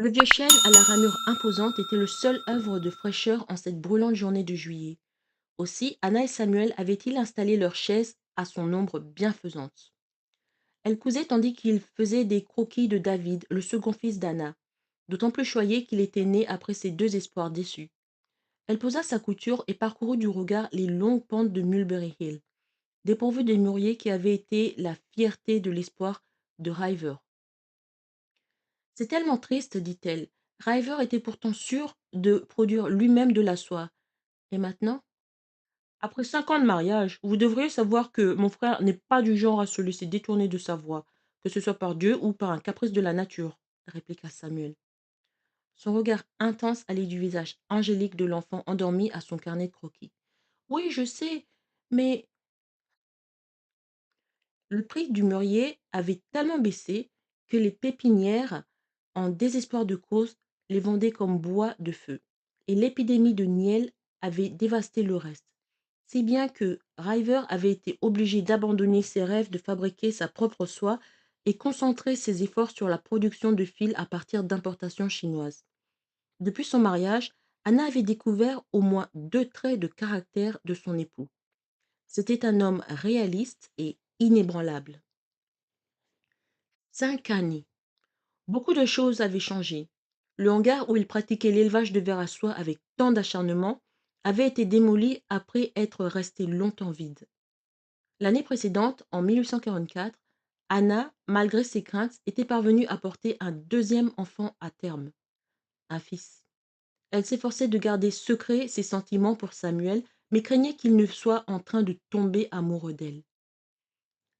Le vieux chêne à la ramure imposante était le seul œuvre de fraîcheur en cette brûlante journée de juillet. Aussi, Anna et Samuel avaient-ils installé leur chaise à son ombre bienfaisante. Elle cousait tandis qu'il faisait des croquis de David, le second fils d'Anna, d'autant plus choyé qu'il était né après ses deux espoirs déçus. Elle posa sa couture et parcourut du regard les longues pentes de Mulberry Hill, dépourvues des mûriers qui avaient été la fierté de l'espoir de River. C'est tellement triste, dit-elle. River était pourtant sûr de produire lui-même de la soie. Et maintenant? Après 5 ans de mariage, vous devriez savoir que mon frère n'est pas du genre à se laisser détourner de sa voie, que ce soit par Dieu ou par un caprice de la nature, répliqua Samuel. Son regard intense allait du visage angélique de l'enfant endormi à son carnet de croquis. Oui, je sais, mais le prix du mûrier avait tellement baissé que les pépinières, en désespoir de cause, les vendaient comme bois de feu. Et l'épidémie de niel avait dévasté le reste. Si bien que River avait été obligé d'abandonner ses rêves de fabriquer sa propre soie et concentrer ses efforts sur la production de fils à partir d'importations chinoises. Depuis son mariage, Anna avait découvert au moins deux traits de caractère de son époux. C'était un homme réaliste et inébranlable. 5 années. Beaucoup de choses avaient changé. Le hangar où il pratiquait l'élevage de vers à soie avec tant d'acharnement avait été démoli après être resté longtemps vide. L'année précédente, en 1844, Anna, malgré ses craintes, était parvenue à porter un deuxième enfant à terme, un fils. Elle s'efforçait de garder secret ses sentiments pour Samuel, mais craignait qu'il ne soit en train de tomber amoureux d'elle.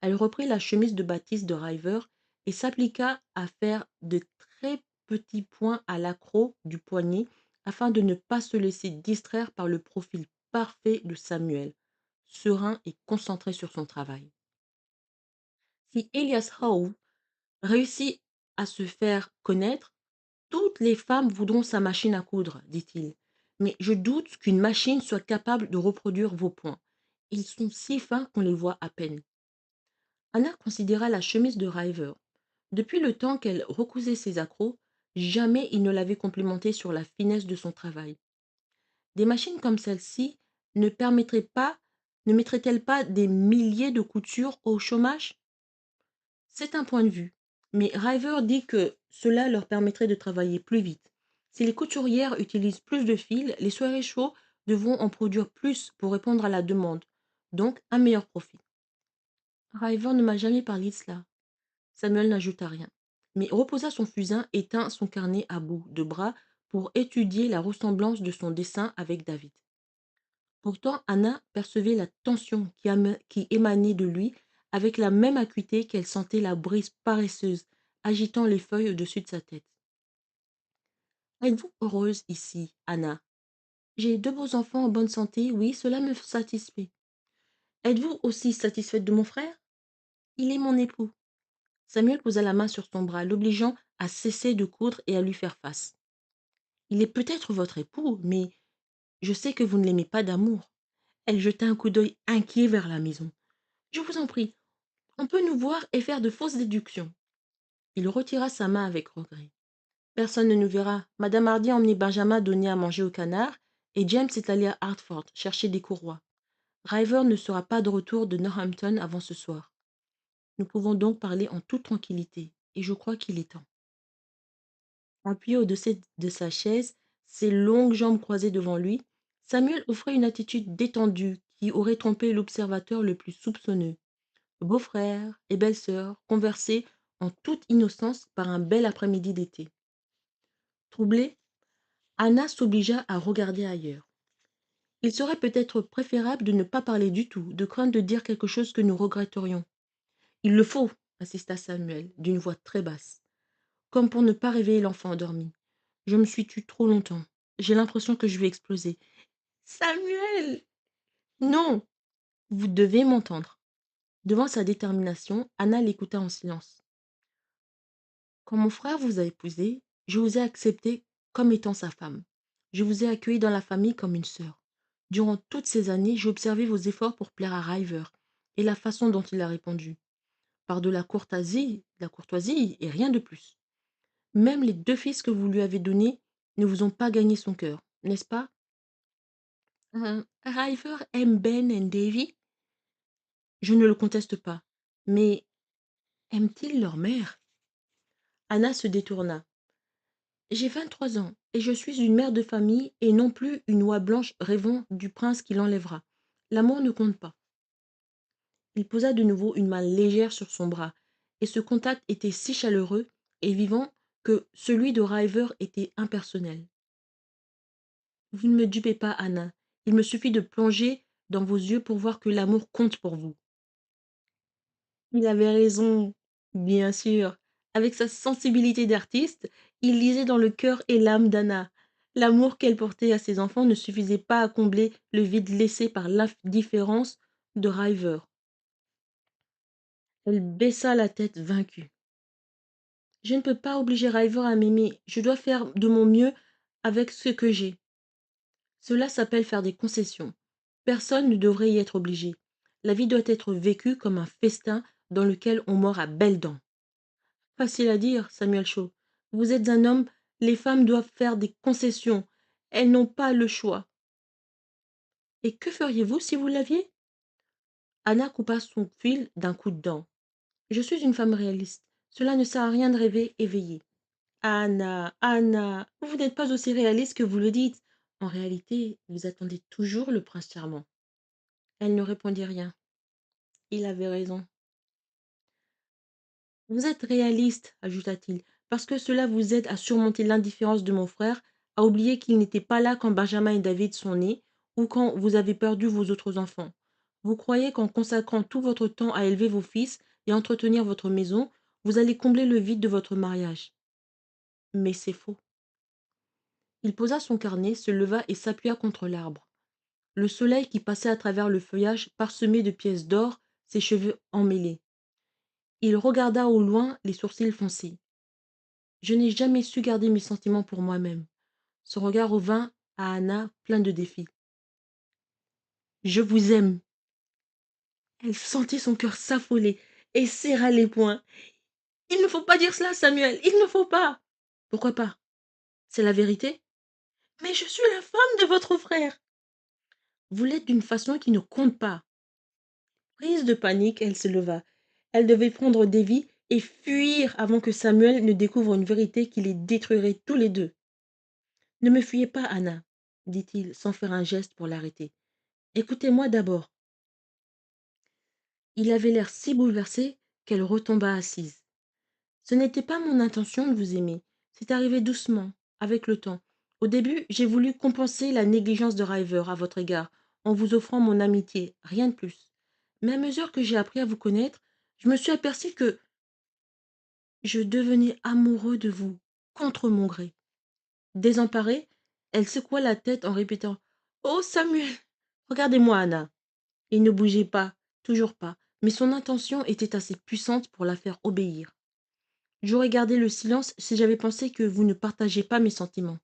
Elle reprit la chemise de Baptiste de River et s'appliqua à faire de très petits points à l'accroc du poignet afin de ne pas se laisser distraire par le profil parfait de Samuel, serein et concentré sur son travail. Si Elias Howe réussit à se faire connaître, toutes les femmes voudront sa machine à coudre, dit-il. Mais je doute qu'une machine soit capable de reproduire vos points. Ils sont si fins qu'on les voit à peine. Anna considéra la chemise de River. Depuis le temps qu'elle recousait ses accrocs, jamais il ne l'avait complimenté sur la finesse de son travail. Des machines comme celle-ci ne permettraient pas, ne mettraient-elles pas des milliers de coutures au chômage? C'est un point de vue, mais River dit que cela leur permettrait de travailler plus vite. Si les couturières utilisent plus de fils, les soirées chauds devront en produire plus pour répondre à la demande, donc un meilleur profit. River ne m'a jamais parlé de cela. Samuel n'ajouta rien, mais reposa son fusain et tint son carnet à bout de bras pour étudier la ressemblance de son dessin avec David. Pourtant, Anna percevait la tension qui émanait de lui avec la même acuité qu'elle sentait la brise paresseuse agitant les feuilles au-dessus de sa tête. Êtes-vous heureuse ici, Anna? J'ai deux beaux enfants en bonne santé, oui, cela me satisfait. Êtes-vous aussi satisfaite de mon frère? Il est mon époux. Samuel posa la main sur son bras, l'obligeant à cesser de coudre et à lui faire face. Il est peut-être votre époux, mais je sais que vous ne l'aimez pas d'amour. Elle jeta un coup d'œil inquiet vers la maison. Je vous en prie, on peut nous voir et faire de fausses déductions. Il retira sa main avec regret. Personne ne nous verra. Madame Hardy a emmené Benjamin donner à manger au canard, et James est allé à Hartford chercher des courroies. River ne sera pas de retour de Northampton avant ce soir. Nous pouvons donc parler en toute tranquillité, et je crois qu'il est temps. Appuyé au-dessus de sa chaise, ses longues jambes croisées devant lui, Samuel offrait une attitude détendue qui aurait trompé l'observateur le plus soupçonneux. Beau-frère et belle-sœur conversaient en toute innocence par un bel après-midi d'été. Troublée, Anna s'obligea à regarder ailleurs. Il serait peut-être préférable de ne pas parler du tout, de crainte de dire quelque chose que nous regretterions. Il le faut, insista Samuel, d'une voix très basse, comme pour ne pas réveiller l'enfant endormi. Je me suis tue trop longtemps. J'ai l'impression que je vais exploser. Samuel! Non! Vous devez m'entendre. Devant sa détermination, Anna l'écouta en silence. Quand mon frère vous a épousé, je vous ai accepté comme étant sa femme. Je vous ai accueilli dans la famille comme une sœur. Durant toutes ces années, j'ai observé vos efforts pour plaire à River et la façon dont il a répondu. Par de la courtoisie et rien de plus. Même les 2 fils que vous lui avez donnés ne vous ont pas gagné son cœur, n'est-ce pas? River aime Ben et Davy, je ne le conteste pas, mais aiment-ils leur mère? Anna se détourna. J'ai 23 ans et je suis une mère de famille et non plus une oie blanche rêvant du prince qui l'enlèvera. L'amour ne compte pas. Il posa de nouveau une main légère sur son bras, et ce contact était si chaleureux et vivant que celui de River était impersonnel. Vous ne me dupez pas, Anna. Il me suffit de plonger dans vos yeux pour voir que l'amour compte pour vous. Il avait raison, bien sûr. Avec sa sensibilité d'artiste, il lisait dans le cœur et l'âme d'Anna. L'amour qu'elle portait à ses enfants ne suffisait pas à combler le vide laissé par l'indifférence de River. Elle baissa la tête vaincue. Je ne peux pas obliger River à m'aimer. Je dois faire de mon mieux avec ce que j'ai. Cela s'appelle faire des concessions. Personne ne devrait y être obligé. La vie doit être vécue comme un festin dans lequel on mord à belles dents. Facile à dire, Samuel Shaw. Vous êtes un homme, les femmes doivent faire des concessions. Elles n'ont pas le choix. Et que feriez-vous si vous l'aviez? Anna coupa son fil d'un coup de dent. Je suis une femme réaliste. Cela ne sert à rien de rêver éveillé. Anna, Anna, vous n'êtes pas aussi réaliste que vous le dites. En réalité, vous attendez toujours le prince charmant. Elle ne répondit rien. Il avait raison. Vous êtes réaliste, ajouta-t-il, parce que cela vous aide à surmonter l'indifférence de mon frère, à oublier qu'il n'était pas là quand Benjamin et David sont nés, ou quand vous avez perdu vos autres enfants. Vous croyez qu'en consacrant tout votre temps à élever vos fils et à entretenir votre maison, vous allez combler le vide de votre mariage. Mais c'est faux. Il posa son carnet, se leva et s'appuya contre l'arbre. Le soleil qui passait à travers le feuillage parsemé de pièces d'or, ses cheveux emmêlés. Il regarda au loin, les sourcils foncés. Je n'ai jamais su garder mes sentiments pour moi-même. Son regard revint à Anna, plein de défis. Je vous aime. Elle sentit son cœur s'affoler et serra les poings. Il ne faut pas dire cela, Samuel, il ne faut pas. Pourquoi pas? C'est la vérité? Mais je suis la femme de votre frère. Vous l'êtes d'une façon qui ne compte pas. Prise de panique, elle se leva. Elle devait prendre Davy et fuir avant que Samuel ne découvre une vérité qui les détruirait tous les deux. Ne me fuyez pas, Anna, dit-il sans faire un geste pour l'arrêter. Écoutez-moi d'abord. Il avait l'air si bouleversé qu'elle retomba assise. Ce n'était pas mon intention de vous aimer. C'est arrivé doucement, avec le temps. Au début, j'ai voulu compenser la négligence de River à votre égard, en vous offrant mon amitié, rien de plus. Mais à mesure que j'ai appris à vous connaître, je me suis aperçu que je devenais amoureux de vous, contre mon gré. Désemparée, elle secoua la tête en répétant Oh Samuel, regardez-moi, Anna. Il ne bougeait pas, toujours pas, mais son intention était assez puissante pour la faire obéir. J'aurais gardé le silence si j'avais pensé que vous ne partagez pas mes sentiments.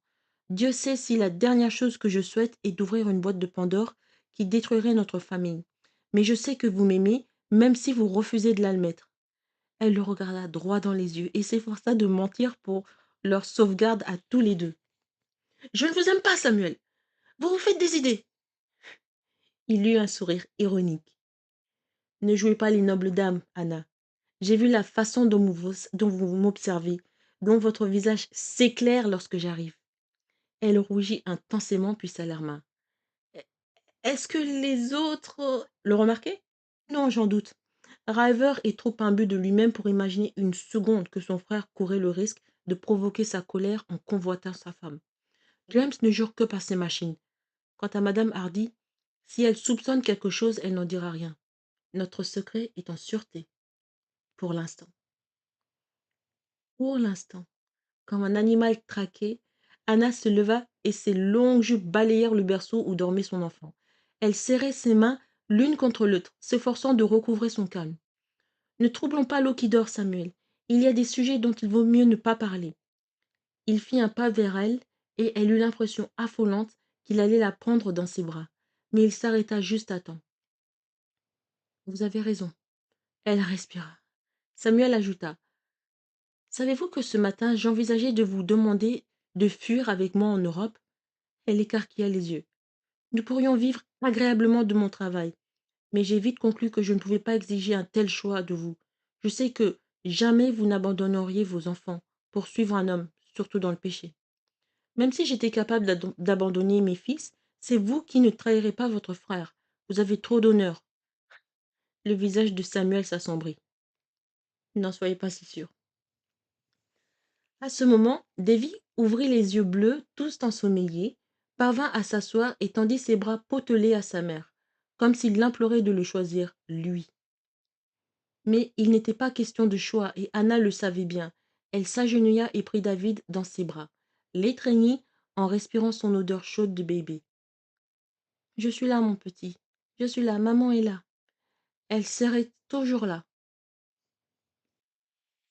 Dieu sait si la dernière chose que je souhaite est d'ouvrir une boîte de Pandore qui détruirait notre famille. Mais je sais que vous m'aimez, même si vous refusez de l'admettre. Elle le regarda droit dans les yeux et s'efforça de mentir pour leur sauvegarde à tous les deux. Je ne vous aime pas, Samuel. Vous vous faites des idées. Il eut un sourire ironique. Ne jouez pas les nobles dames, Anna. J'ai vu la façon dont vous m'observez, dont votre visage s'éclaire lorsque j'arrive. Elle rougit intensément puis s'alarma. Est-ce que les autres le remarquaient? Non, j'en doute. River est trop imbu de lui-même pour imaginer une seconde que son frère courait le risque de provoquer sa colère en convoitant sa femme. James ne jure que par ses machines. Quant à Madame Hardy, si elle soupçonne quelque chose, elle n'en dira rien. Notre secret est en sûreté, pour l'instant. Pour l'instant. Comme un animal traqué, Anna se leva et ses longues jupes balayèrent le berceau où dormait son enfant. Elle serrait ses mains l'une contre l'autre, s'efforçant de recouvrer son calme. Ne troublons pas l'eau qui dort, Samuel. Il y a des sujets dont il vaut mieux ne pas parler. Il fit un pas vers elle, et elle eut l'impression affolante qu'il allait la prendre dans ses bras. Mais il s'arrêta juste à temps. Vous avez raison. Elle respira. Samuel ajouta. Savez-vous que ce matin, j'envisageais de vous demander de fuir avec moi en Europe? Elle écarquilla les yeux. Nous pourrions vivre agréablement de mon travail, mais j'ai vite conclu que je ne pouvais pas exiger un tel choix de vous. Je sais que jamais vous n'abandonneriez vos enfants pour suivre un homme, surtout dans le péché. Même si j'étais capable d'abandonner mes fils, c'est vous qui ne trahirez pas votre frère. Vous avez trop d'honneur. Le visage de Samuel s'assombrit. N'en soyez pas si sûr. À ce moment, Davy ouvrit les yeux bleus, tous ensommeillés, parvint à s'asseoir et tendit ses bras potelés à sa mère, comme s'il l'implorait de le choisir, lui. Mais il n'était pas question de choix, et Anna le savait bien. Elle s'agenouilla et prit David dans ses bras, l'étreignit en respirant son odeur chaude de bébé. Je suis là, mon petit. Je suis là, maman est là. Elle serait toujours là.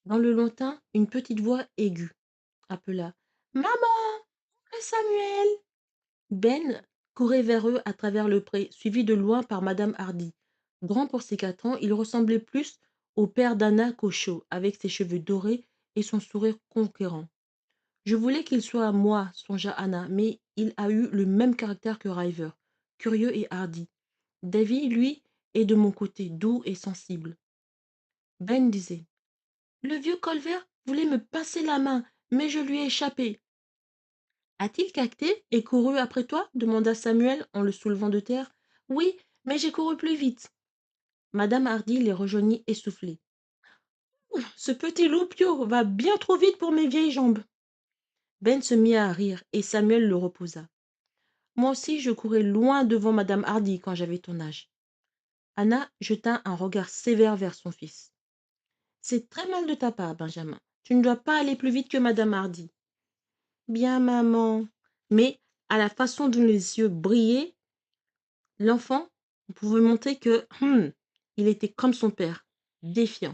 Dans le lointain, une petite voix aiguë appela. Maman, c'est Samuel. Ben courait vers eux à travers le pré, suivi de loin par madame Hardy. Grand pour ses 4 ans, il ressemblait plus au père d'Anna qu'au show, avec ses cheveux dorés et son sourire conquérant. Je voulais qu'il soit à moi, songea Anna, mais il a eu le même caractère que River, curieux et hardi. Davy, lui, est de mon côté, doux et sensible. Ben disait. Le vieux Colvert voulait me passer la main, mais je lui ai échappé. A-t-il cacté et couru après toi demanda Samuel en le soulevant de terre. Oui, mais j'ai couru plus vite. Madame Hardy les rejoignit essoufflée. Ce petit loupio va bien trop vite pour mes vieilles jambes. Ben se mit à rire et Samuel le reposa. Moi aussi, je courais loin devant madame Hardy quand j'avais ton âge. Anna jeta un regard sévère vers son fils. C'est très mal de ta part, Benjamin. Tu ne dois pas aller plus vite que madame Hardy. Bien, maman. Mais, à la façon dont les yeux brillaient, l'enfant pouvait montrer que il était comme son père, défiant.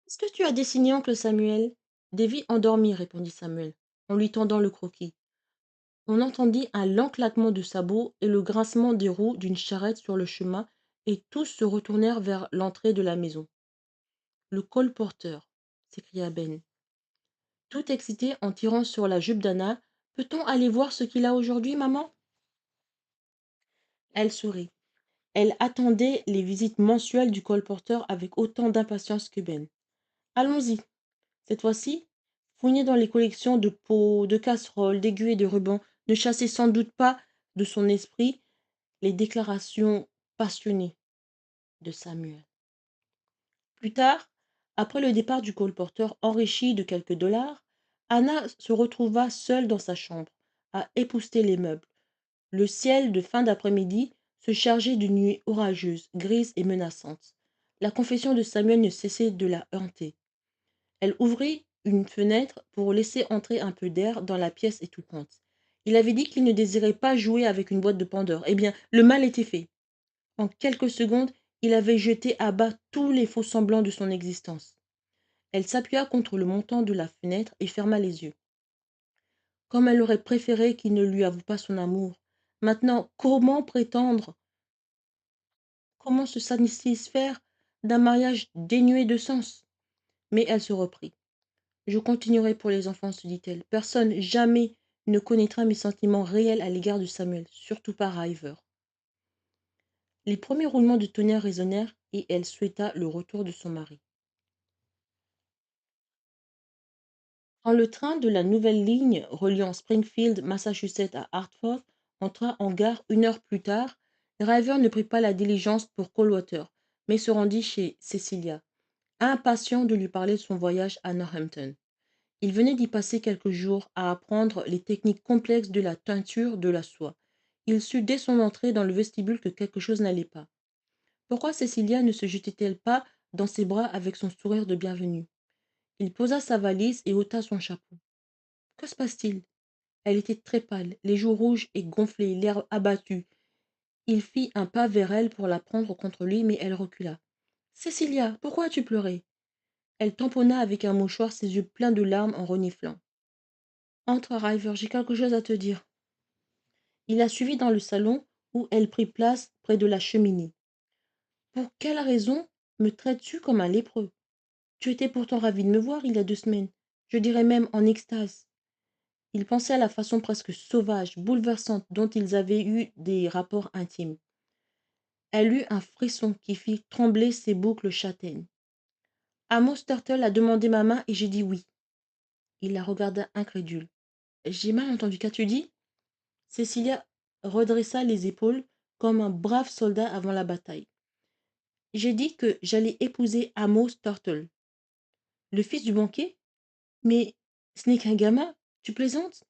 Est-ce que tu as dessiné, oncle Samuel? Davy endormi, répondit Samuel, en lui tendant le croquis. On entendit un lent claquement de sabots et le grincement des roues d'une charrette sur le chemin, et tous se retournèrent vers l'entrée de la maison. Le colporteur, s'écria Ben, tout excité en tirant sur la jupe d'Anna. Peut-on aller voir ce qu'il a aujourd'hui, maman? Elle sourit. Elle attendait les visites mensuelles du colporteur avec autant d'impatience que Ben. Allons-y. Cette fois-ci, fouiller dans les collections de pots, de casseroles, d'aiguilles et de rubans ne chassait sans doute pas de son esprit les déclarations passionnées de Samuel. Plus tard, après le départ du colporteur enrichi de quelques dollars, Anna se retrouva seule dans sa chambre, à épousseter les meubles. Le ciel de fin d'après-midi se chargeait d'une nuit orageuse, grise et menaçante. La confession de Samuel ne cessait de la hanter. Elle ouvrit une fenêtre pour laisser entrer un peu d'air dans la pièce étouffante. Il avait dit qu'il ne désirait pas jouer avec une boîte de Pandore. Eh bien, le mal était fait. En quelques secondes, il avait jeté à bas tous les faux-semblants de son existence. Elle s'appuya contre le montant de la fenêtre et ferma les yeux. Comme elle aurait préféré qu'il ne lui avoue pas son amour. Maintenant, comment se satisfaire d'un mariage dénué de sens? Mais elle se reprit. Je continuerai pour les enfants, se dit-elle. Personne jamais ne connaîtra mes sentiments réels à l'égard de Samuel, surtout pas River. Les premiers roulements de tonnerre résonnèrent et elle souhaita le retour de son mari. Quand le train de la nouvelle ligne reliant Springfield, Massachusetts à Hartford entra en gare 1 heure plus tard, River ne prit pas la diligence pour Coldwater, mais se rendit chez Cecilia, impatient de lui parler de son voyage à Northampton. Il venait d'y passer quelques jours à apprendre les techniques complexes de la teinture de la soie. Il sut dès son entrée dans le vestibule que quelque chose n'allait pas. Pourquoi Cecilia ne se jetait-elle pas dans ses bras avec son sourire de bienvenue? Il posa sa valise et ôta son chapeau. Que se passe-t-il? Elle était très pâle, les joues rouges et gonflées, l'air abattu. Il fit un pas vers elle pour la prendre contre lui, mais elle recula. Cecilia, pourquoi as-tu pleuré? Elle tamponna avec un mouchoir ses yeux pleins de larmes en reniflant. Entre, River, j'ai quelque chose à te dire. Il la suivit dans le salon où elle prit place près de la cheminée. Pour quelle raison me traites-tu comme un lépreux? Tu étais pourtant ravi de me voir il y a 2 semaines. Je dirais même en extase. Il pensait à la façon presque sauvage, bouleversante dont ils avaient eu des rapports intimes. Elle eut un frisson qui fit trembler ses boucles châtaignes. Amos Turtle a demandé ma main et j'ai dit oui. Il la regarda incrédule. J'ai mal entendu, qu'as-tu dit? Cecilia redressa les épaules comme un brave soldat avant la bataille. J'ai dit que j'allais épouser Amos Turtle. Le fils du banquier? Mais ce n'est qu'un gamin, tu plaisantes?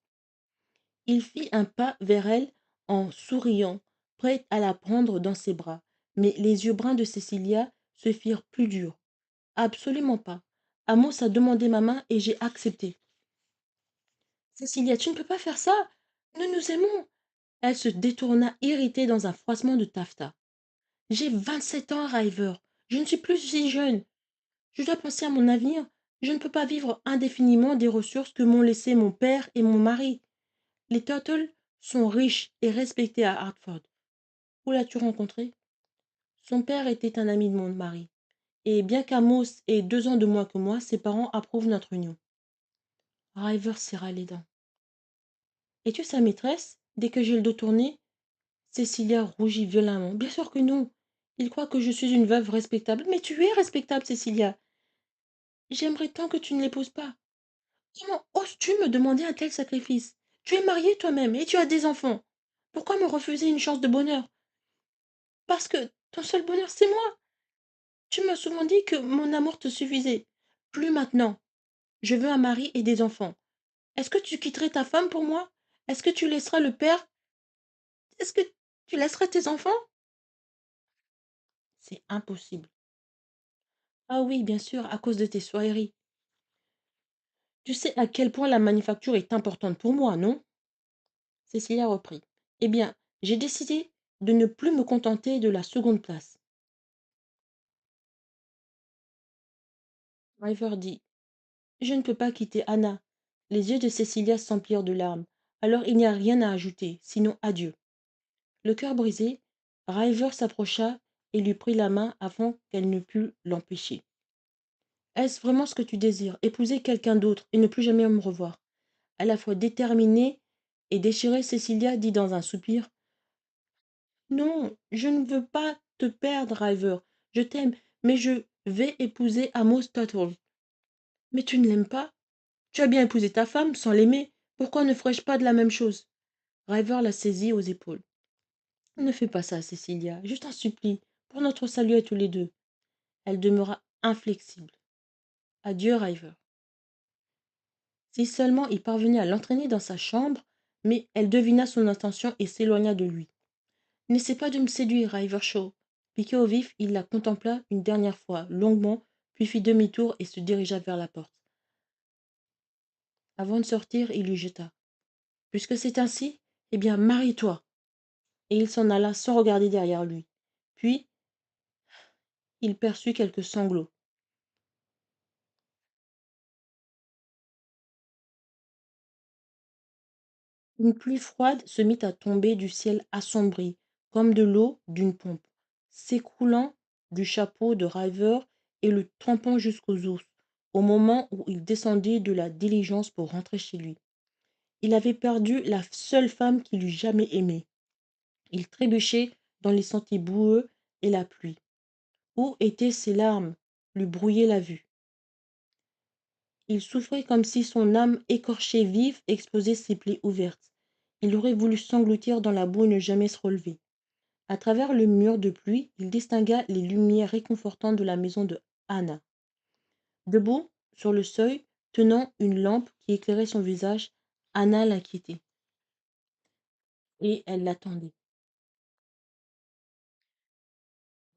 Il fit un pas vers elle en souriant, prêt à la prendre dans ses bras. Mais les yeux bruns de Cecilia se firent plus durs. Absolument pas. Amos a demandé ma main et j'ai accepté. Cecilia, tu ne peux pas faire ça. Nous nous aimons. Elle se détourna irritée dans un froissement de taffetas. J'ai 27 ans, River. Je ne suis plus si jeune. Je dois penser à mon avenir. Je ne peux pas vivre indéfiniment des ressources que m'ont laissées mon père et mon mari. Les Turtle sont riches et respectés à Hartford. Où l'as-tu rencontré? Son père était un ami de mon mari. Et bien qu'Amos ait 2 ans de moins que moi, ses parents approuvent notre union. River serra les dents. Es-tu sa maîtresse? Dès que j'ai le dos tourné, Cecilia rougit violemment. Bien sûr que non. Il croit que je suis une veuve respectable. Mais tu es respectable, Cecilia. J'aimerais tant que tu ne l'épouses pas. Comment oses-tu me demander un tel sacrifice? Tu es mariée toi-même et tu as des enfants. Pourquoi me refuser une chance de bonheur? Parce que ton seul bonheur, c'est moi. Tu m'as souvent dit que mon amour te suffisait. Plus maintenant. Je veux un mari et des enfants. Est-ce que tu quitterais ta femme pour moi? Est-ce que tu laisseras le père? Est-ce que tu laisseras tes enfants? C'est impossible. Ah oui, bien sûr, à cause de tes soieries. Tu sais à quel point la manufacture est importante pour moi, non? Cécilia reprit. Eh bien, j'ai décidé de ne plus me contenter de la seconde place. River dit. Je ne peux pas quitter Anna. Les yeux de Cécilia s'emplirent de larmes. Alors il n'y a rien à ajouter, sinon adieu. Le cœur brisé, River s'approcha et lui prit la main avant qu'elle ne pût l'empêcher. Est-ce vraiment ce que tu désires, épouser quelqu'un d'autre et ne plus jamais me revoir? À la fois déterminée et déchirée, Cécilia dit dans un soupir. Non, je ne veux pas te perdre, River. Je t'aime, mais je vais épouser Amos Tuttle. Mais tu ne l'aimes pas? Tu as bien épousé ta femme sans l'aimer. Pourquoi ne ferais-je pas de la même chose? River la saisit aux épaules. Ne fais pas ça, Cécilia, je t'en supplie, pour notre salut à tous les deux. Elle demeura inflexible. Adieu, River. Si seulement il parvenait à l'entraîner dans sa chambre, mais elle devina son intention et s'éloigna de lui. N'essaie pas de me séduire, Rivershaw. Piqué au vif, il la contempla une dernière fois, longuement, puis fit demi-tour et se dirigea vers la porte. Avant de sortir, il lui jeta. Puisque c'est ainsi, eh bien, marie-toi. Et il s'en alla sans regarder derrière lui. Puis, il perçut quelques sanglots. Une pluie froide se mit à tomber du ciel assombri, comme de l'eau d'une pompe, s'écoulant du chapeau de River et le trempant jusqu'aux os, au moment où il descendait de la diligence pour rentrer chez lui. Il avait perdu la seule femme qu'il eût jamais aimée. Il trébuchait dans les sentiers boueux et la pluie. Où étaient ses larmes? Lui brouillaient la vue. Il souffrait comme si son âme écorchée vive exposait ses plaies ouvertes. Il aurait voulu s'engloutir dans la boue et ne jamais se relever. À travers le mur de pluie, il distingua les lumières réconfortantes de la maison de Anna. Debout, sur le seuil, tenant une lampe qui éclairait son visage, Anna l'inquiétait. Et elle l'attendait.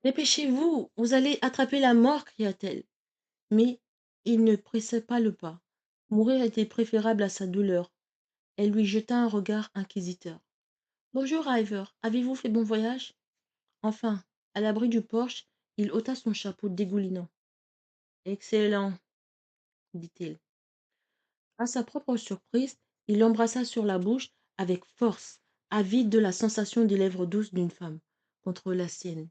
Dépêchez-vous, vous allez attraper la mort, cria-t-elle. Mais il ne pressait pas le pas. Mourir était préférable à sa douleur. Elle lui jeta un regard inquisiteur. Bonjour, Ivor. Avez-vous fait bon voyage? Enfin, à l'abri du porche, il ôta son chapeau dégoulinant. Excellent, dit-il. À sa propre surprise, il l'embrassa sur la bouche avec force, avide de la sensation des lèvres douces d'une femme contre la sienne.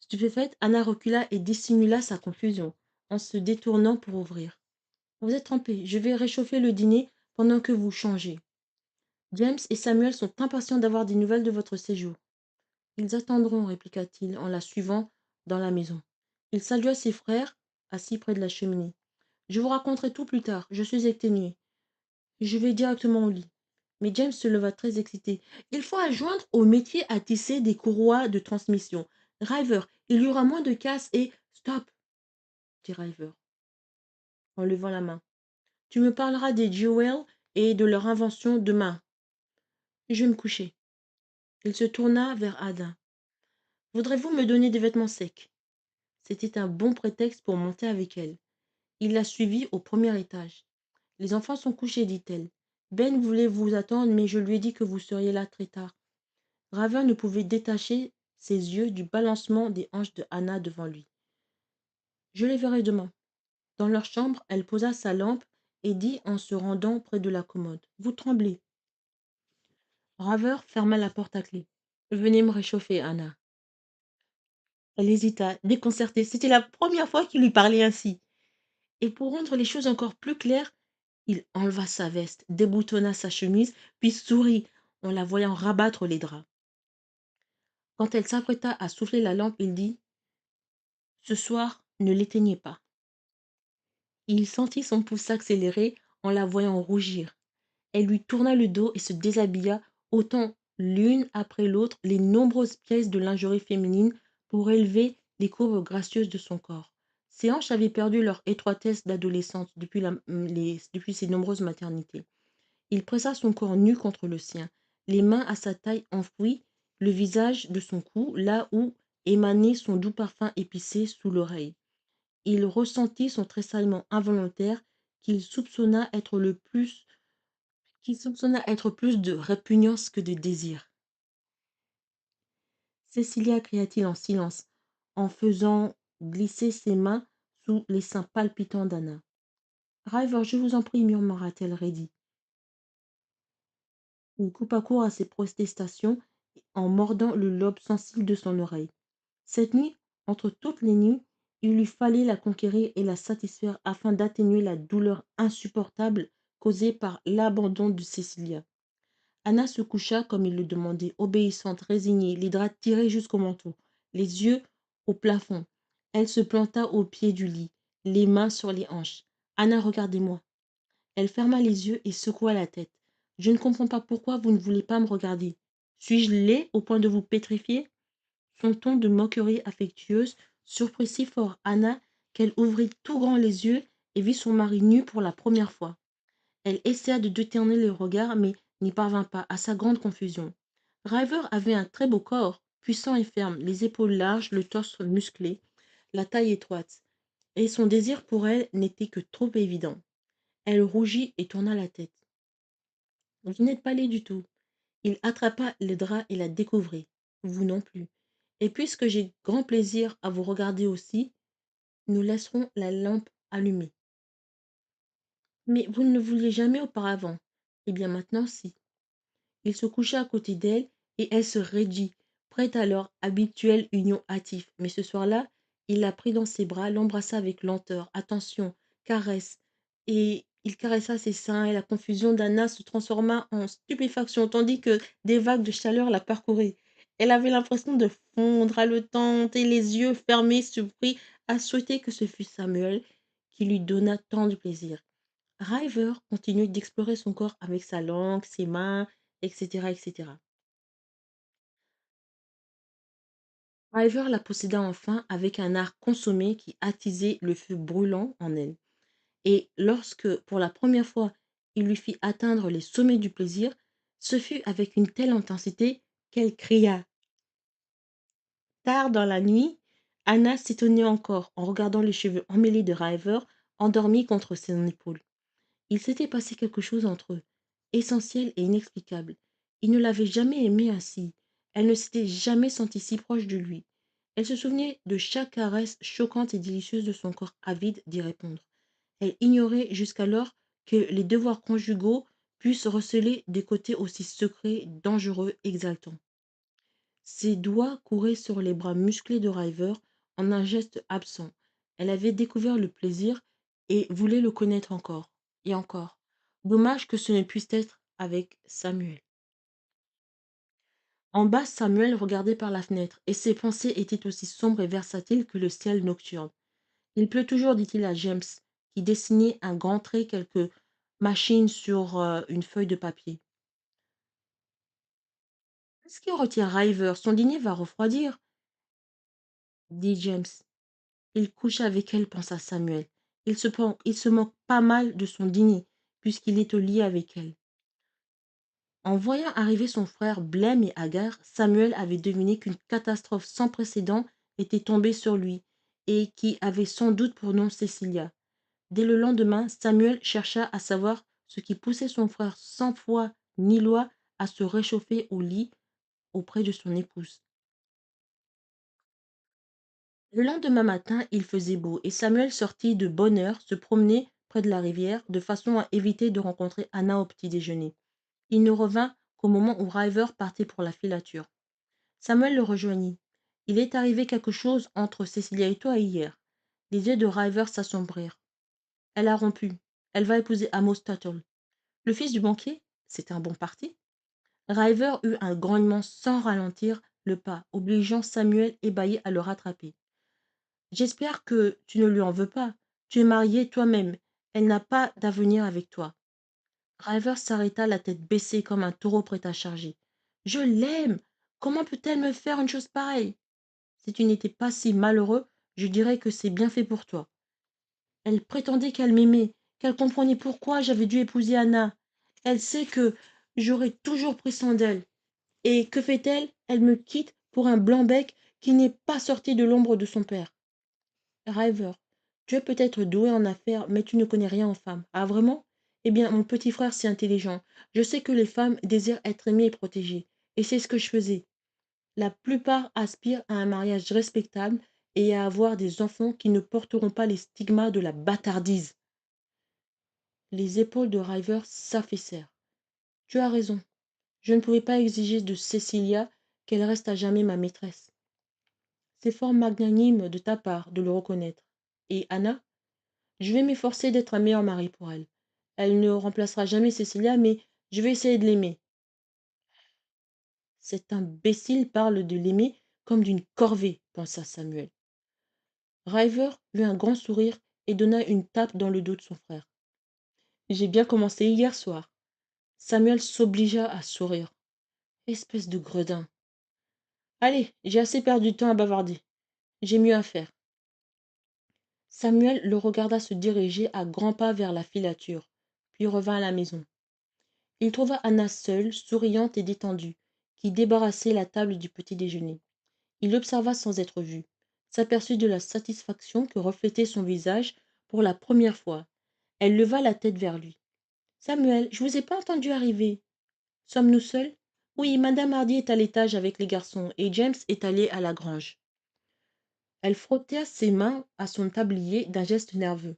Stupéfaite, Anna recula et dissimula sa confusion, en se détournant pour ouvrir. Vous êtes trempé, je vais réchauffer le dîner pendant que vous changez. James et Samuel sont impatients d'avoir des nouvelles de votre séjour. Ils attendront, répliqua-t-il en la suivant dans la maison. Il salua ses frères, assis près de la cheminée. Je vous raconterai tout plus tard, je suis exténué. Je vais directement au lit. Mais James se leva très excité. Il faut adjoindre au métier à tisser des courroies de transmission. Driver, il y aura moins de casse et... Stop, dit Driver, en levant la main. Tu me parleras des Jewels et de leur invention demain. Je vais me coucher. Il se tourna vers Ada. Voudrez-vous me donner des vêtements secs? C'était un bon prétexte pour monter avec elle. Il la suivit au premier étage. Les enfants sont couchés, dit-elle. Ben voulait vous attendre, mais je lui ai dit que vous seriez là très tard. Raven ne pouvait détacher ses yeux du balancement des hanches de Anna devant lui. Je les verrai demain. Dans leur chambre, elle posa sa lampe et dit en se rendant près de la commode. Vous tremblez. Raver ferma la porte à clé. Venez me réchauffer, Anna. Elle hésita, déconcertée. C'était la première fois qu'il lui parlait ainsi. Et pour rendre les choses encore plus claires, il enleva sa veste, déboutonna sa chemise, puis sourit en la voyant rabattre les draps. Quand elle s'apprêta à souffler la lampe, il dit ce soir, ne l'éteignez pas. Il sentit son pouls s'accélérer en la voyant rougir. Elle lui tourna le dos et se déshabilla, ôtant l'une après l'autre les nombreuses pièces de lingerie féminine pour élever les courbes gracieuses de son corps. Ses hanches avaient perdu leur étroitesse d'adolescente depuis ses nombreuses maternités. Il pressa son corps nu contre le sien, les mains à sa taille enfouie, le visage de son cou, là où émanait son doux parfum épicé sous l'oreille. Il ressentit son tressaillement involontaire qu'il soupçonna être plus de répugnance que de désir. Cécilia, cria-t-il en silence, en faisant glisser ses mains sous les seins palpitants d'Anna. Driver, je vous en prie, murmura-t-elle raidie. Il coupa court à ses protestations en mordant le lobe sensible de son oreille. Cette nuit, entre toutes les nuits, il lui fallait la conquérir et la satisfaire afin d'atténuer la douleur insupportable causée par l'abandon de Cécilia. Anna se coucha comme il le demandait, obéissante, résignée, les draps tirés jusqu'au menton, les yeux au plafond. Elle se planta au pied du lit, les mains sur les hanches. Anna, regardez-moi. Elle ferma les yeux et secoua la tête. Je ne comprends pas pourquoi vous ne voulez pas me regarder. Suis-je laid au point de vous pétrifier? Son ton de moquerie affectueuse surprit si fort Anna qu'elle ouvrit tout grand les yeux et vit son mari nu pour la première fois. Elle essaya de détourner le regard, mais n'y parvint pas, à sa grande confusion. Driver avait un très beau corps, puissant et ferme, les épaules larges, le torse musclé, la taille étroite, et son désir pour elle n'était que trop évident. Elle rougit et tourna la tête. Vous n'êtes pas laid du tout. Il attrapa le drap et la découvrit. Vous non plus. Et puisque j'ai grand plaisir à vous regarder aussi, nous laisserons la lampe allumée. Mais vous ne le vouliez jamais auparavant. Eh bien maintenant, si. Il se coucha à côté d'elle et elle se raidit, prête à leur habituelle union hâtive. Mais ce soir-là, il la prit dans ses bras, l'embrassa avec lenteur, attention, caresse, et il caressa ses seins et la confusion d'Anna se transforma en stupéfaction, tandis que des vagues de chaleur la parcouraient. Elle avait l'impression de fondre, haletante, et les yeux fermés, surpris, à souhaiter que ce fût Samuel qui lui donnât tant de plaisir. River continuait d'explorer son corps avec sa langue, ses mains, etc., etc. River la posséda enfin avec un art consommé qui attisait le feu brûlant en elle. Et lorsque, pour la première fois, il lui fit atteindre les sommets du plaisir, ce fut avec une telle intensité qu'elle cria. Tard dans la nuit, Anna s'étonnait encore en regardant les cheveux emmêlés de River endormi contre son épaule. Il s'était passé quelque chose entre eux, essentiel et inexplicable. Il ne l'avait jamais aimée ainsi. Elle ne s'était jamais sentie si proche de lui. Elle se souvenait de chaque caresse choquante et délicieuse de son corps avide d'y répondre. Elle ignorait jusqu'alors que les devoirs conjugaux puissent receler des côtés aussi secrets, dangereux, exaltants. Ses doigts couraient sur les bras musclés de River en un geste absent. Elle avait découvert le plaisir et voulait le connaître encore et encore. Dommage que ce ne puisse être avec Samuel. En bas, Samuel regardait par la fenêtre, et ses pensées étaient aussi sombres et versatiles que le ciel nocturne. Il pleut toujours, dit-il à James, qui dessinait un grand trait quelques machines sur une feuille de papier. Qu'est-ce qui retient River? Son dîner va refroidir, dit James. Il couche avec elle, pensa Samuel. Il se moque pas mal de son dîner, puisqu'il est au lit avec elle. En voyant arriver son frère blême et hagard, Samuel avait deviné qu'une catastrophe sans précédent était tombée sur lui, et qui avait sans doute pour nom Cecilia. Dès le lendemain, Samuel chercha à savoir ce qui poussait son frère sans foi ni loi à se réchauffer au lit auprès de son épouse. Le lendemain matin, il faisait beau, et Samuel sortit de bonne heure se promener près de la rivière, de façon à éviter de rencontrer Anna au petit déjeuner. Il ne revint qu'au moment où River partait pour la filature. Samuel le rejoignit. Il est arrivé quelque chose entre Cecilia et toi hier. Les yeux de River s'assombrirent. Elle a rompu. Elle va épouser Amos Tuttle. Le fils du banquier? C'est un bon parti. River eut un grognement sans ralentir le pas, obligeant Samuel ébahi à le rattraper. J'espère que tu ne lui en veux pas. Tu es marié toi-même. Elle n'a pas d'avenir avec toi. River s'arrêta, la tête baissée comme un taureau prêt à charger. Je l'aime. Comment peut-elle me faire une chose pareille? Si tu n'étais pas si malheureux, je dirais que c'est bien fait pour toi. Elle prétendait qu'elle m'aimait, qu'elle comprenait pourquoi j'avais dû épouser Anna. Elle sait que j'aurais toujours pris soin d'elle. Et que fait-elle? Elle me quitte pour un blanc-bec qui n'est pas sorti de l'ombre de son père. River, tu es peut-être doué en affaires, mais tu ne connais rien aux femmes. Ah, vraiment? Eh bien, mon petit frère, c'est intelligent. Je sais que les femmes désirent être aimées et protégées. Et c'est ce que je faisais. La plupart aspirent à un mariage respectable et à avoir des enfants qui ne porteront pas les stigmas de la bâtardise. Les épaules de River s'affaissèrent. Tu as raison. Je ne pouvais pas exiger de Cecilia qu'elle reste à jamais ma maîtresse. C'est fort magnanime de ta part de le reconnaître. Et Anna? Je vais m'efforcer d'être un meilleur mari pour elle. Elle ne remplacera jamais Cecilia, mais je vais essayer de l'aimer. Cet imbécile parle de l'aimer comme d'une corvée, pensa Samuel. River eut un grand sourire et donna une tape dans le dos de son frère. J'ai bien commencé hier soir. Samuel s'obligea à sourire. Espèce de gredin. Allez, j'ai assez perdu de temps à bavarder. J'ai mieux à faire. Samuel le regarda se diriger à grands pas vers la filature, puis revint à la maison. Il trouva Anna seule, souriante et détendue, qui débarrassait la table du petit déjeuner. Il l'observa sans être vu, s'aperçut de la satisfaction que reflétait son visage pour la première fois. Elle leva la tête vers lui. Samuel, je vous ai pas entendu arriver. Sommes-nous seuls? Oui, madame Hardy est à l'étage avec les garçons et James est allé à la grange. Elle frotta ses mains à son tablier d'un geste nerveux.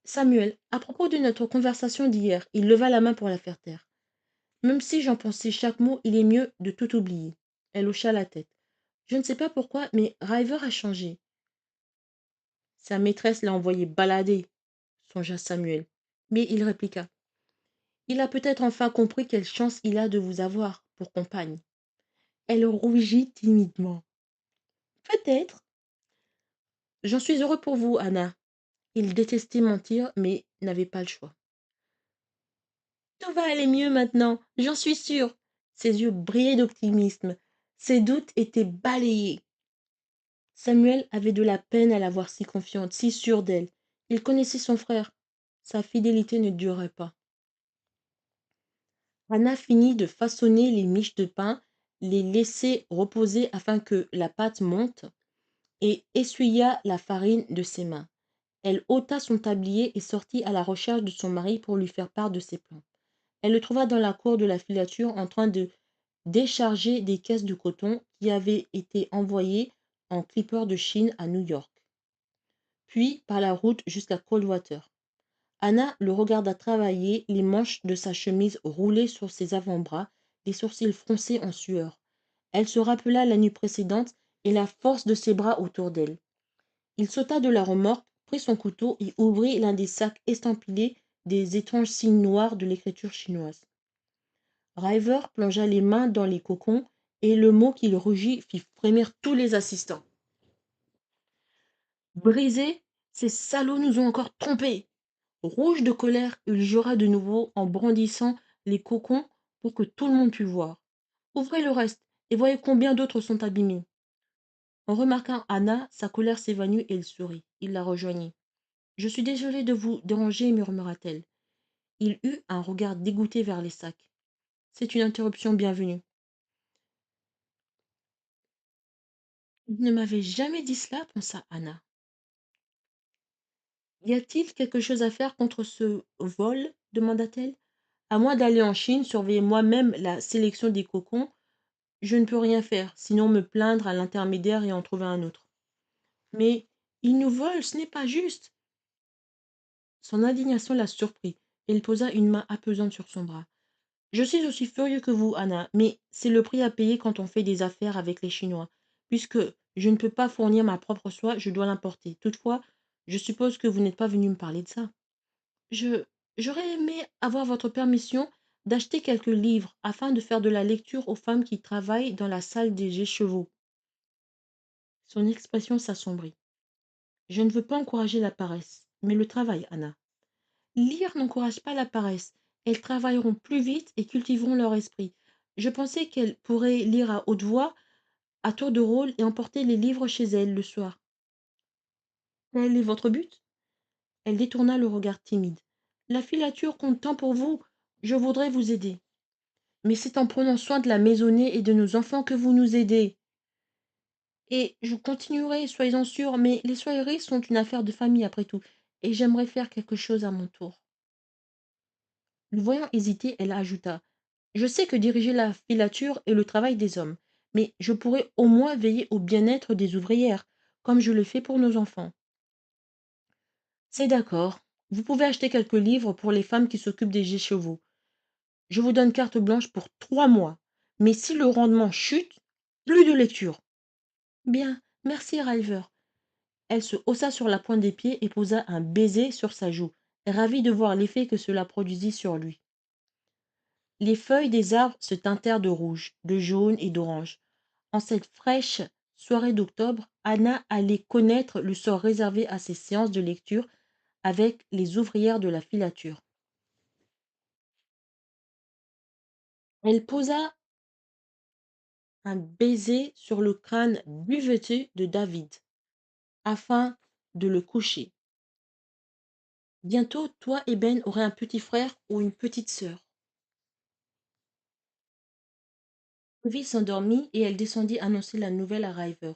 Samuel, à propos de notre conversation d'hier, il leva la main pour la faire taire. Même si j'en pensais chaque mot, il est mieux de tout oublier. Elle hocha la tête. Je ne sais pas pourquoi, mais River a changé. Sa maîtresse l'a envoyé balader, songea Samuel. Mais il répliqua. Il a peut-être enfin compris quelle chance il a de vous avoir pour compagne. Elle rougit timidement. Peut-être. J'en suis heureux pour vous, Anna. Il détestait mentir, mais n'avait pas le choix. Tout va aller mieux maintenant, j'en suis sûre. Ses yeux brillaient d'optimisme. Ses doutes étaient balayés. Samuel avait de la peine à la voir si confiante, si sûre d'elle. Il connaissait son frère. Sa fidélité ne durait pas. Anna finit de façonner les miches de pain, les laisser reposer afin que la pâte monte, et essuya la farine de ses mains. Elle ôta son tablier et sortit à la recherche de son mari pour lui faire part de ses plans. Elle le trouva dans la cour de la filature en train de décharger des caisses de coton qui avaient été envoyées en clipper de Chine à New York, puis par la route jusqu'à Coldwater. Anna le regarda travailler, les manches de sa chemise roulées sur ses avant-bras, les sourcils froncés en sueur. Elle se rappela la nuit précédente et la force de ses bras autour d'elle. Il sauta de la remorque, prit son couteau et ouvrit l'un des sacs estampillés des étranges signes noirs de l'écriture chinoise. River plongea les mains dans les cocons et le mot qu'il rugit fit frémir tous les assistants. Brisés, ces salauds nous ont encore trompés. Rouge de colère, il jura de nouveau en brandissant les cocons pour que tout le monde pût voir. Ouvrez le reste et voyez combien d'autres sont abîmés. En remarquant Anna, sa colère s'évanouit et il sourit. Il la rejoignit. Je suis désolé de vous déranger, murmura-t-elle. Il eut un regard dégoûté vers les sacs. C'est une interruption bienvenue. Il ne m'avait jamais dit cela, pensa Anna. Y a-t-il quelque chose à faire contre ce vol demanda-t-elle. À moins d'aller en Chine, surveiller moi-même la sélection des cocons, je ne peux rien faire, sinon me plaindre à l'intermédiaire et en trouver un autre. Mais ils nous volent, ce n'est pas juste. Son indignation la surprit, et il posa une main apaisante sur son bras. Je suis aussi furieux que vous, Anna, mais c'est le prix à payer quand on fait des affaires avec les Chinois. Puisque je ne peux pas fournir ma propre soie, je dois l'importer. Toutefois, je suppose que vous n'êtes pas venu me parler de ça. Je J'aurais aimé avoir votre permission d'acheter quelques livres afin de faire de la lecture aux femmes qui travaillent dans la salle des écheveaux. Son expression s'assombrit. Je ne veux pas encourager la paresse, mais le travail, Anna. Lire n'encourage pas la paresse. Elles travailleront plus vite et cultiveront leur esprit. Je pensais qu'elles pourraient lire à haute voix, à tour de rôle, et emporter les livres chez elles le soir. Quel est votre but? Elle détourna le regard timide. La filature compte tant pour vous. Je voudrais vous aider. Mais c'est en prenant soin de la maisonnée et de nos enfants que vous nous aidez. Et je continuerai, soyez-en sûrs, mais les soieries sont une affaire de famille après tout, et j'aimerais faire quelque chose à mon tour. Le voyant hésiter, elle ajouta. Je sais que diriger la filature est le travail des hommes, mais je pourrais au moins veiller au bien-être des ouvrières, comme je le fais pour nos enfants. C'est d'accord. Vous pouvez acheter quelques livres pour les femmes qui s'occupent des écheveaux. Je vous donne carte blanche pour 3 mois. Mais si le rendement chute, plus de lecture. Bien, merci, River. Elle se haussa sur la pointe des pieds et posa un baiser sur sa joue, ravie de voir l'effet que cela produisit sur lui. Les feuilles des arbres se teintèrent de rouge, de jaune et d'orange. En cette fraîche soirée d'octobre, Anna allait connaître le sort réservé à ses séances de lecture avec les ouvrières de la filature. Elle posa un baiser sur le crâne buveteux de David, afin de le coucher. Bientôt, toi et Ben aurez un petit frère ou une petite sœur. Sylvie s'endormit et elle descendit annoncer la nouvelle à River.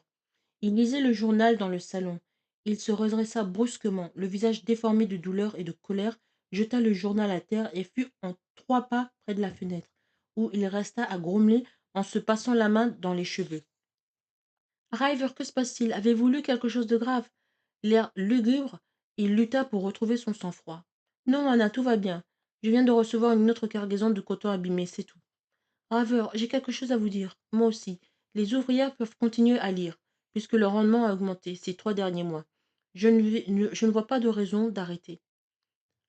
Il lisait le journal dans le salon. Il se redressa brusquement, le visage déformé de douleur et de colère, jeta le journal à terre et fut en 3 pas près de la fenêtre, où il resta à grommeler en se passant la main dans les cheveux. River, que se passe-t-il? Avez-vous lu quelque chose de grave? L'air lugubre, il lutta pour retrouver son sang-froid. Non, Anna, tout va bien. Je viens de recevoir une autre cargaison de coton abîmé, c'est tout. River, j'ai quelque chose à vous dire. Moi aussi. Les ouvrières peuvent continuer à lire, puisque le rendement a augmenté ces 3 derniers mois. Je ne vois pas de raison d'arrêter.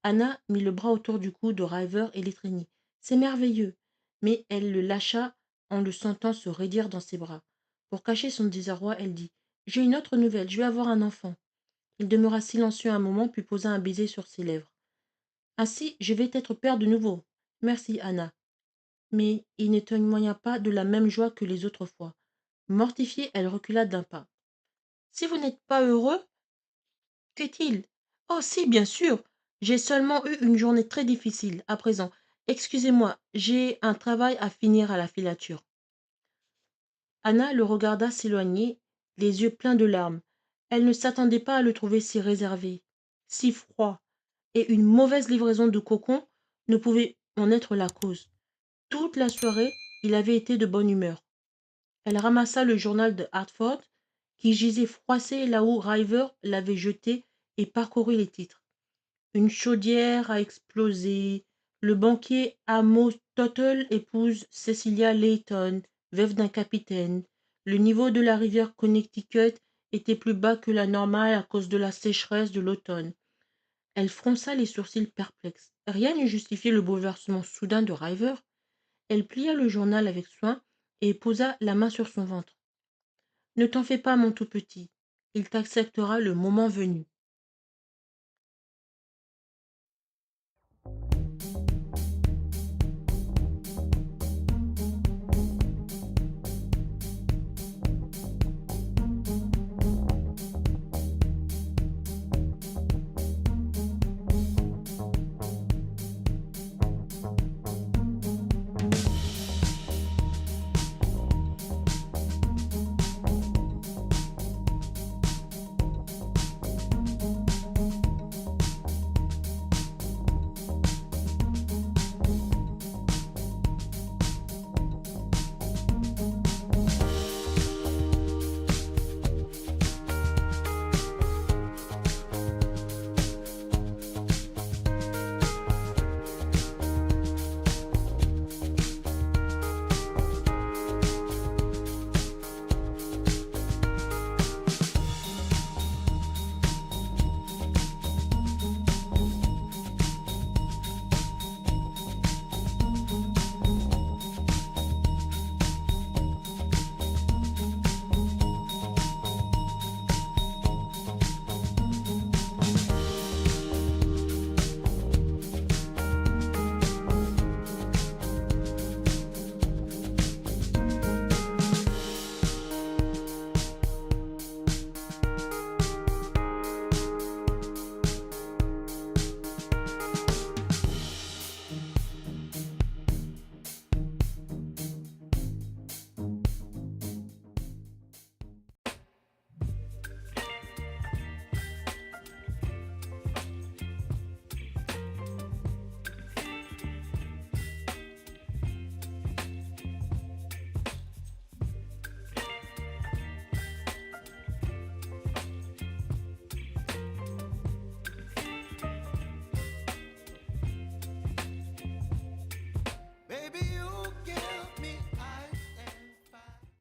Anna mit le bras autour du cou de River et l'étreignit. C'est merveilleux. Mais elle le lâcha en le sentant se raidir dans ses bras. Pour cacher son désarroi, elle dit. J'ai une autre nouvelle, je vais avoir un enfant. Il demeura silencieux un moment, puis posa un baiser sur ses lèvres. Ainsi, je vais être père de nouveau. Merci, Anna. Mais il ne témoigna pas de la même joie que les autres fois. Mortifiée, elle recula d'un pas. Si vous n'êtes pas heureux, qu'est-il? Oh si, bien sûr. J'ai seulement eu une journée très difficile, à présent. Excusez-moi, j'ai un travail à finir à la filature. Anna le regarda s'éloigner, les yeux pleins de larmes. Elle ne s'attendait pas à le trouver si réservé, si froid, et une mauvaise livraison de cocon ne pouvait en être la cause. Toute la soirée, il avait été de bonne humeur. Elle ramassa le journal de Hartford, qui gisait froissé là où River l'avait jeté, et parcourut les titres. Une chaudière a explosé. Le banquier Amos Tuttle épouse Cecilia Layton. veuve d'un capitaine. Le niveau de la rivière Connecticut était plus bas que la normale à cause de la sécheresse de l'automne. Elle fronça les sourcils perplexes. Rien ne justifiait le bouleversement soudain de Ryver. Elle plia le journal avec soin et posa la main sur son ventre. Ne t'en fais pas, mon tout petit. Il t'acceptera le moment venu.